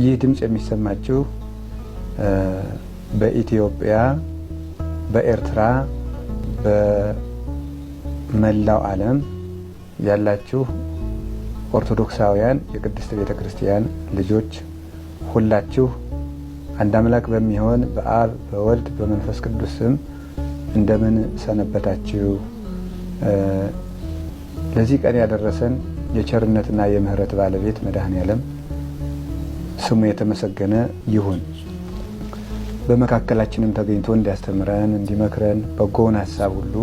ይህ ድምጽ የሚሰማችሁ በኢትዮጵያ፣ በኤርትራ፣ በመላው ዓለም ያላችሁ ኦርቶዶክሳውያን የቅድስት ቤተክርስቲያን ልጆች ሁላችሁ አንድ አምላክ በሚሆን በአብ በወልድ በመንፈስ ቅዱስ ስም እንደምን ሰነበታችሁ? ለዚህ ቀን ያደረሰን የቸርነትና የምህረት ባለቤት መድኃኔዓለም ስሙ የተመሰገነ ይሁን። በመካከላችንም ተገኝቶ እንዲያስተምረን እንዲመክረን በጎውን ሐሳብ ሁሉ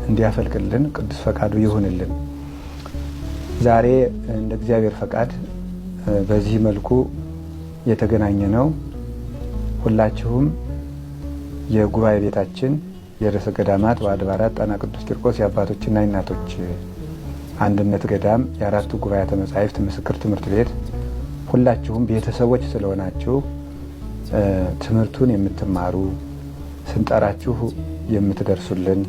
እንዲያፈልቅልን ቅዱስ ፈቃዱ ይሁንልን። ዛሬ እንደ እግዚአብሔር ፈቃድ በዚህ መልኩ የተገናኘ ነው። ሁላችሁም የጉባኤ ቤታችን የርዕሰ ገዳማት ወአድባራት ጣና ቅዱስ ቂርቆስ የአባቶችና የእናቶች አንድነት ገዳም የአራቱ ጉባኤያተ መጻሕፍት ምስክር ትምህርት ቤት ሁላችሁም ቤተሰቦች ስለሆናችሁ ትምህርቱን የምትማሩ ስንጠራችሁ የምትደርሱልን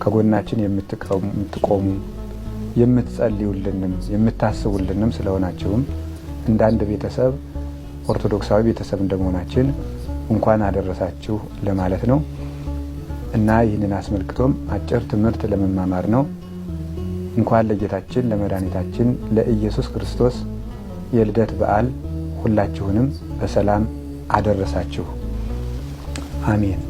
ከጎናችን የምትቆሙ የምትጸልዩልንም የምታስቡልንም ስለሆናችሁም እንደ አንድ ቤተሰብ ኦርቶዶክሳዊ ቤተሰብ እንደመሆናችን እንኳን አደረሳችሁ ለማለት ነው እና ይህንን አስመልክቶም አጭር ትምህርት ለመማማር ነው። እንኳን ለጌታችን ለመድኃኒታችን ለኢየሱስ ክርስቶስ የልደት በዓል ሁላችሁንም በሰላም አደረሳችሁ። አሜን።